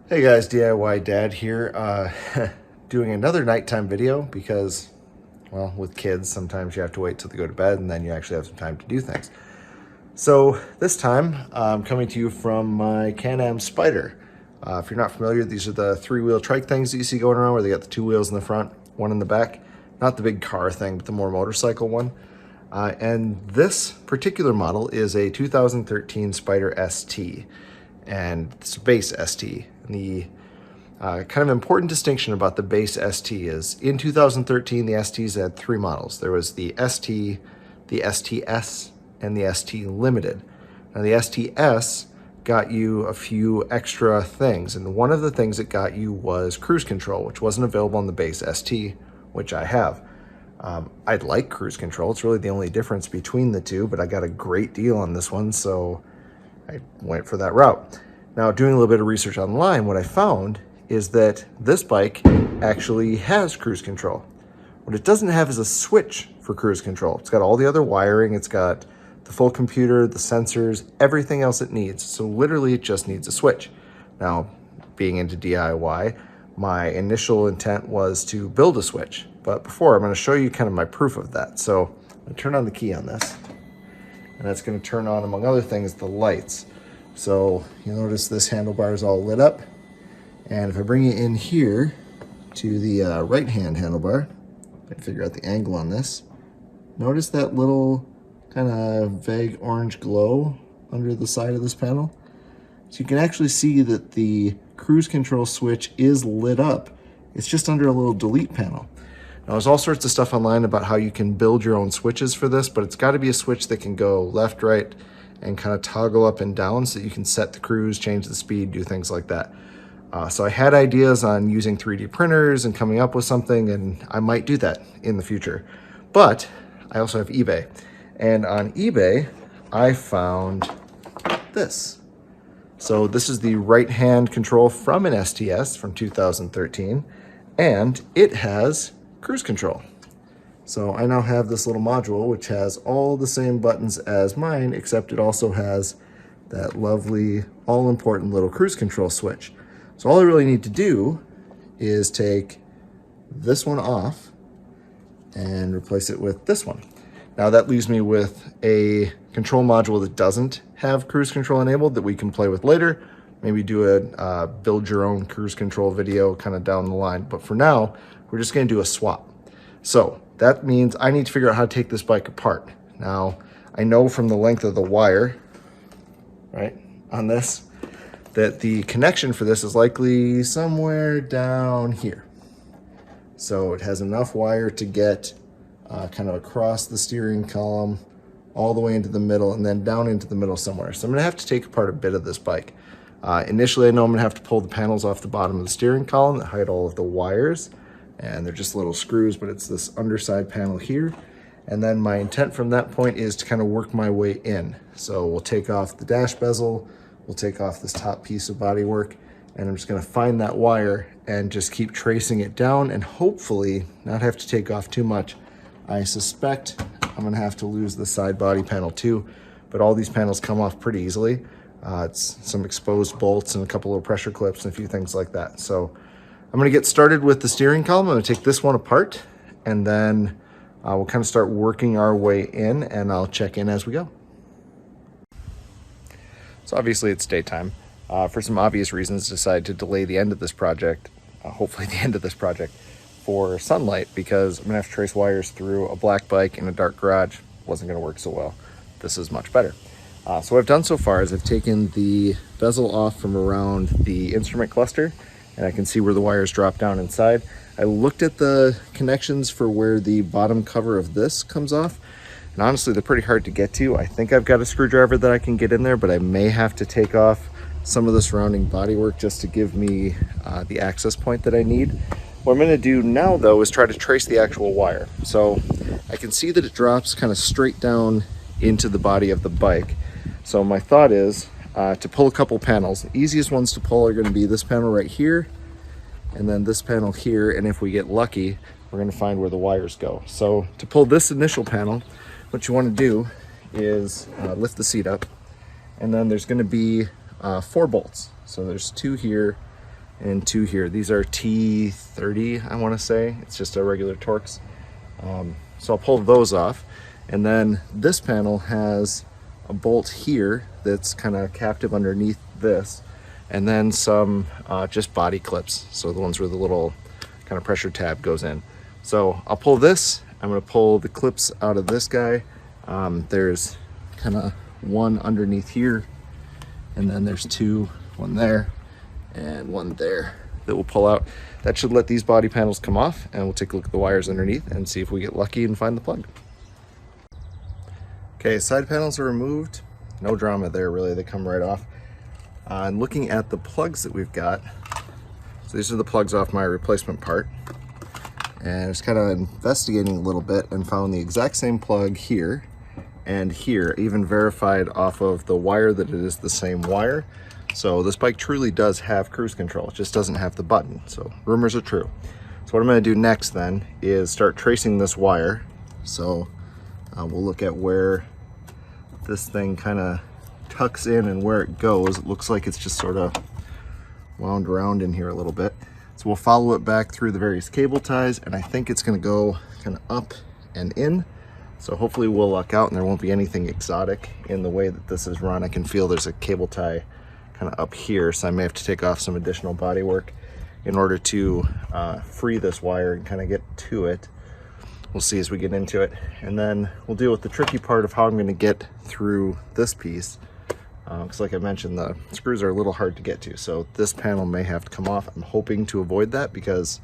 Hey guys, DIY Dad here, doing another nighttime video because, well, with kids, sometimes you have to wait till they go to bed and then you actually have some time to do things. So this time, I'm coming to you from my Can-Am Spyder. If you're not familiar, these are the three-wheel trike things that you see going around where they got the two wheels in the front, one in the back. Not the big car thing, but the more motorcycle one. And this particular model is a 2013 Spyder ST. And it's a base ST. And the kind of important distinction about the base ST is in 2013, the STs had three models. There was the ST, the STS, and the ST Limited. Now the STS got you a few extra things, and one of the things it got you was cruise control, which wasn't available on the base ST, which I have. I'd like cruise control. It's really the only difference between the two, but I got a great deal on this one, so I went for that route. Now, doing a little bit of research online, what I found is that this bike actually has cruise control. What it doesn't have is a switch for cruise control. It's got all the other wiring, it's got the full computer, the sensors, everything else it needs. So literally it just needs a switch. Now, being into DIY, my initial intent was to build a switch. But before, I'm going to show you kind of my proof of that. So I'm going to turn on the key on this. And that's going to turn on, among other things, the lights. So you'll notice this handlebar is all lit up. And if I bring you in here to the right-hand handlebar, I figure out the angle on this. Notice that little kind of vague orange glow under the side of this panel. So you can actually see that the cruise control switch is lit up. It's just under a little delete panel. Now, there's all sorts of stuff online about how you can build your own switches for this, but it's got to be a switch that can go left, right, and kind of toggle up and down so that you can set the cruise, change the speed, do things like that. So I had ideas on using 3D printers and coming up with something, and I might do that in the future. But I also have eBay. And on eBay, I found this. So this is the right-hand control from an STS from 2013, and it has cruise control. So I now have this little module which has all the same buttons as mine, except it also has that lovely, all-important little cruise control switch. So all I really need to do is take this one off and replace it with this one. Now that leaves me with a control module that doesn't have cruise control enabled that we can play with later. Maybe do a build your own cruise control video kind of down the line. But for now, we're just going to do a swap. So that means I need to figure out how to take this bike apart. Now, I know from the length of the wire, right, on this, that the connection for this is likely somewhere down here. So it has enough wire to get kind of across the steering column, all the way into the middle, and then down into the middle somewhere. So I'm gonna have to take apart a bit of this bike. Initially, I know I'm gonna have to pull the panels off the bottom of the steering column that hide all of the wires. And they're just little screws, but it's this underside panel here. And then my intent from that point is to kind of work my way in. So we'll take off the dash bezel, we'll take off this top piece of bodywork, and I'm just gonna find that wire and just keep tracing it down and hopefully not have to take off too much. I suspect I'm gonna have to lose the side body panel too, but all these panels come off pretty easily. It's some exposed bolts and a couple of pressure clips and a few things like that. So I'm gonna get started with the steering column. I'm gonna take this one apart and then we'll kind of start working our way in, and I'll check in as we go. So obviously it's daytime. For some obvious reasons, decided to delay the end of this project, hopefully the end of this project, for sunlight, because I'm gonna have to trace wires through a black bike in a dark garage. Wasn't gonna work so well. This is much better. So what I've done so far is I've taken the bezel off from around the instrument cluster, and I can see where the wires drop down inside. I looked at the connections for where the bottom cover of this comes off, and honestly, they're pretty hard to get to. I think I've got a screwdriver that I can get in there, but I may have to take off some of the surrounding bodywork just to give me the access point that I need. What I'm gonna do now, though, is try to trace the actual wire. So I can see that it drops kind of straight down into the body of the bike. So my thought is, to pull a couple panels. The easiest ones to pull are going to be this panel right here and then this panel here, and if we get lucky we're going to find where the wires go. So to pull this initial panel, what you want to do is lift the seat up, and then there's going to be 4 bolts. So there's 2 here and two here. These are T30, I want to say. It's just a regular Torx. So I'll pull those off. And then this panel has a bolt here that's kind of captive underneath this, and then some just body clips, so the ones where the little kind of pressure tab goes in. So I'll pull this. I'm going to pull the clips out of this guy. There's kind of one underneath here, and then there's two, one there and one there, that we'll pull out. That should let these body panels come off, and we'll take a look at the wires underneath and see if we get lucky and find the plug. Okay, side panels are removed. No drama there, really. They come right off. And looking at the plugs that we've got, so these are the plugs off my replacement part. And just kind of investigating a little bit and found the exact same plug here and here, even verified off of the wire that it is the same wire. So this bike truly does have cruise control. It just doesn't have the button. So rumors are true. So what I'm going to do next then is start tracing this wire. So we'll look at where this thing kind of tucks in and where it goes. It looks like it's just sort of wound around in here a little bit. So we'll follow it back through the various cable ties, and I think it's going to go kind of up and in. So hopefully we'll luck out and there won't be anything exotic in the way that this is run. I can feel there's a cable tie kind of up here, so I may have to take off some additional body work in order to free this wire and kind of get to it. We'll see as we get into it, and then we'll deal with the tricky part of how I'm going to get through this piece, because like I mentioned, the screws are a little hard to get to, so this panel may have to come off. I'm hoping to avoid that because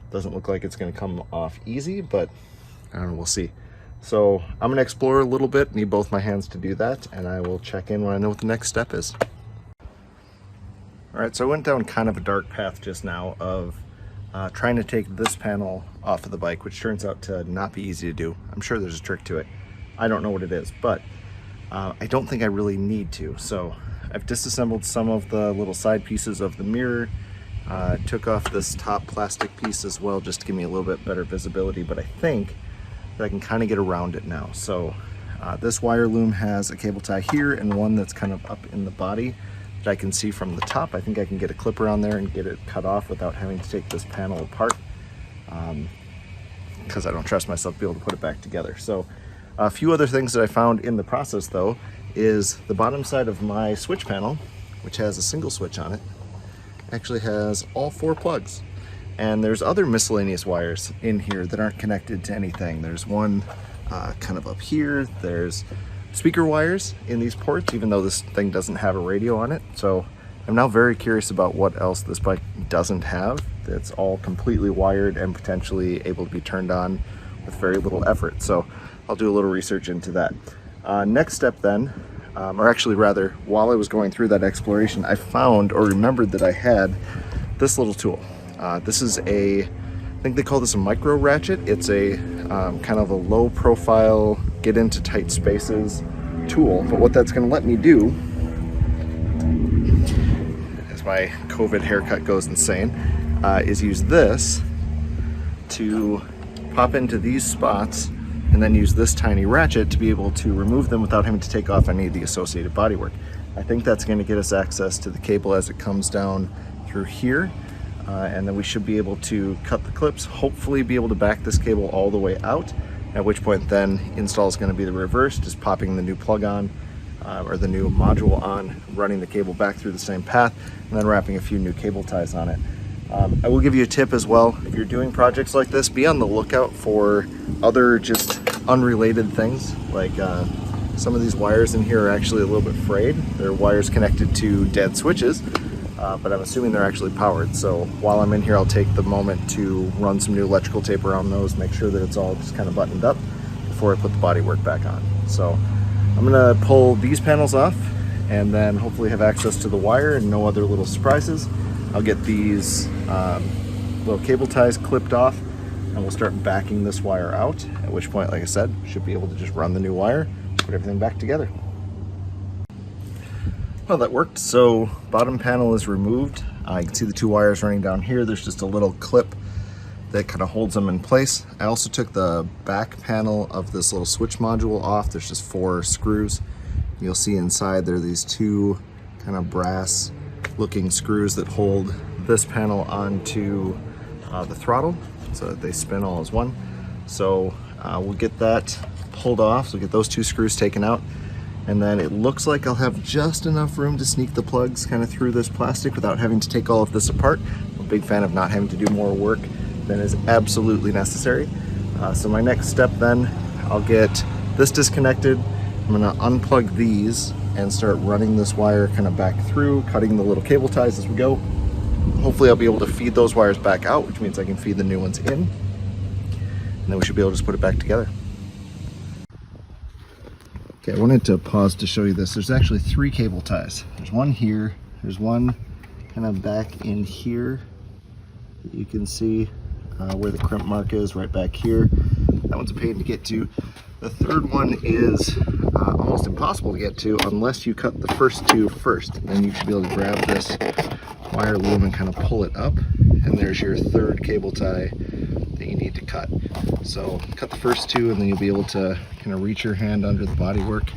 it doesn't look like it's going to come off easy, but I don't know, we'll see. So I'm going to explore a little bit, need both my hands to do that, and I will check in when I know what the next step is. All right, so I went down kind of a dark path just now of trying to take this panel off of the bike, which turns out to not be easy to do. I'm sure there's a trick to it. I don't know what it is, but I don't think I really need to. So I've disassembled some of the little side pieces of the mirror, took off this top plastic piece as well, just to give me a little bit better visibility, but I think that I can kind of get around it now. So this wire loom has a cable tie here and one that's kind of up in the body that I can see from the top. I think I can get a clipper on there and get it cut off without having to take this panel apart, because I don't trust myself to be able to put it back together. So a few other things that I found in the process though is the bottom side of my switch panel, which has a single switch on it, actually has all 4 plugs. And there's other miscellaneous wires in here that aren't connected to anything. There's one kind of up here. There's speaker wires in these ports, even though this thing doesn't have a radio on it. So I'm now very curious about what else this bike doesn't have that's all completely wired and potentially able to be turned on with very little effort. So I'll do a little research into that. Next step then, or actually rather, while I was going through that exploration, I found or remembered that I had this little tool. This is a, I think they call this a Micro Ratchet. It's a kind of a low profile, get into tight spaces tool. But what that's going to let me do, as my COVID haircut goes insane, is use this to pop into these spots and then use this tiny ratchet to be able to remove them without having to take off any of the associated bodywork. I think that's going to get us access to the cable as it comes down through here. And then we should be able to cut the clips, hopefully be able to back this cable all the way out, at which point then install is going to be the reverse, just popping the new plug on, or the new module on, running the cable back through the same path, and then wrapping a few new cable ties on it. I will give you a tip as well. If you're doing projects like this, be on the lookout for other just unrelated things. Like some of these wires in here are actually a little bit frayed. They're wires connected to dead switches. But I'm assuming they're actually powered. So while I'm in here, I'll take the moment to run some new electrical tape around those, make sure that it's all just kind of buttoned up before I put the bodywork back on. So I'm gonna pull these panels off and then hopefully have access to the wire and no other little surprises. I'll get these little cable ties clipped off and we'll start backing this wire out, at which point, like I said, should be able to just run the new wire, put everything back together. Well, that worked. So bottom panel is removed. You can see the 2 wires running down here. There's just a little clip that kind of holds them in place. I also took the back panel of this little switch module off. There's just 4 screws. You'll see inside there are these 2 kind of brass looking screws that hold this panel onto the throttle so that they spin all as one. So we'll get that pulled off, so we'll get those two screws taken out, and then it looks like I'll have just enough room to sneak the plugs kind of through this plastic without having to take all of this apart. I'm a big fan of not having to do more work than is absolutely necessary. So my next step then, I'll get this disconnected. I'm gonna unplug these and start running this wire kind of back through, cutting the little cable ties as we go. Hopefully I'll be able to feed those wires back out, which means I can feed the new ones in. And then we should be able to just put it back together. Okay, I wanted to pause to show you this. There's actually 3 cable ties. There's one here, there's one kind of back in here that you can see where the crimp mark is, right back here. That one's a pain to get to. The third one is almost impossible to get to unless you cut the first 2 first. Then you should be able to grab this wire loom and kind of pull it up, and there's your third cable tie that you need to cut. So cut the first 2, and then you'll be able to kind of reach your hand under the bodywork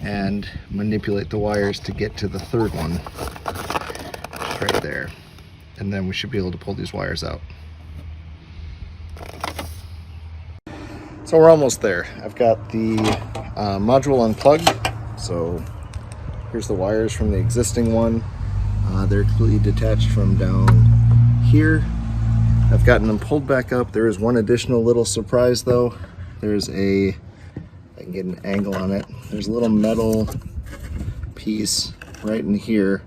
and manipulate the wires to get to the third one right there. And then we should be able to pull these wires out. So we're almost there. I've got the module unplugged. So here's the wires from the existing one. They're completely detached from down here. I've gotten them pulled back up. There is one additional little surprise though. There's I can get an angle on it. There's a little metal piece right in here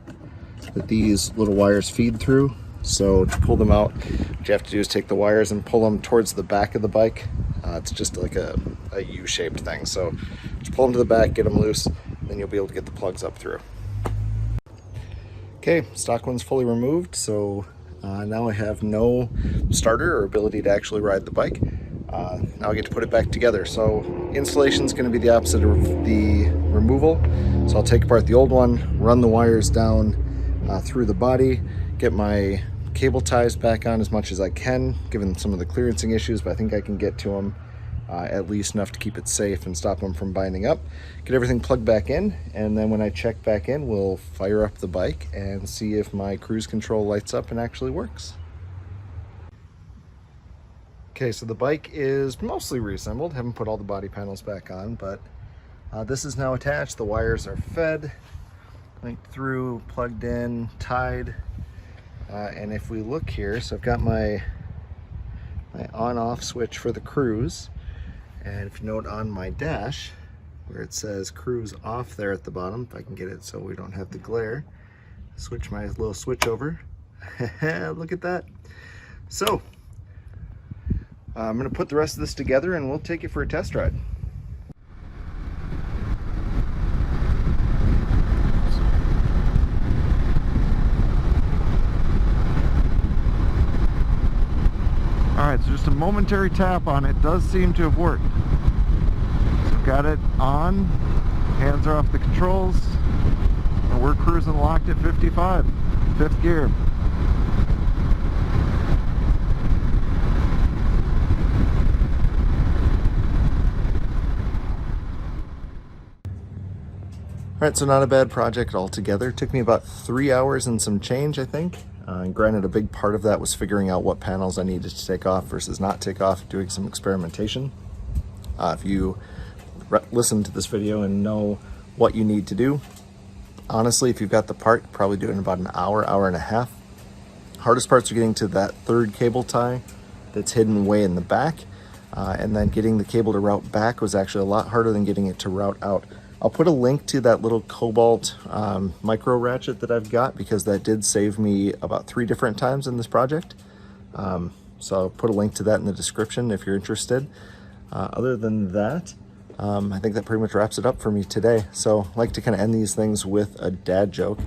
that these little wires feed through. So to pull them out, what you have to do is take the wires and pull them towards the back of the bike. It's just like a U-shaped thing. So just pull them to the back, get them loose, then you'll be able to get the plugs up through. Okay, stock one's fully removed, so now I have no starter or ability to actually ride the bike. Now I get to put it back together. So installation is going to be the opposite of the removal. So I'll take apart the old one, run the wires down through the body, get my cable ties back on as much as I can, given some of the clearancing issues, but I think I can get to them at least enough to keep it safe and stop them from binding up. Get everything plugged back in, and then when I check back in, we'll fire up the bike and see if my cruise control lights up and actually works. Okay, so the bike is mostly reassembled. Haven't put all the body panels back on, but this is now attached. The wires are fed, linked through, plugged in, tied. And if we look here, so I've got my on-off switch for the cruise. And if you note on my dash, where it says cruise off there at the bottom, if I can get it so we don't have the glare, switch my little switch over. Look at that. So I'm gonna put the rest of this together and we'll take it for a test ride. Alright, so just a momentary tap on it does seem to have worked. So got it on, hands are off the controls, and we're cruising locked at 55, 5th gear. Alright, so not a bad project altogether. It took me about 3 hours and some change, I think. And granted, a big part of that was figuring out what panels I needed to take off versus not take off, doing some experimentation. If you listen to this video and know what you need to do, honestly, if you've got the part, probably do it in about an hour, hour and a half. Hardest parts are getting to that third cable tie that's hidden way in the back. And then getting the cable to route back was actually a lot harder than getting it to route out. I'll put a link to that little Kobalt Micro Ratchet that I've got, because that did save me about 3 different times in this project. So I'll put a link to that in the description if you're interested. Other than that, I think that pretty much wraps it up for me today. So I like to kind of end these things with a dad joke.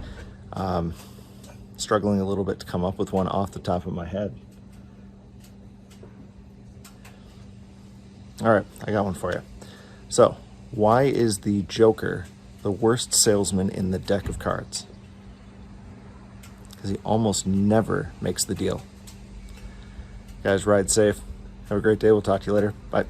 Struggling a little bit to come up with one off the top of my head. All right, I got one for you. So, why is the Joker the worst salesman in the deck of cards? Because he almost never makes the deal. Guys, ride safe. Have a great day. We'll talk to you later. Bye.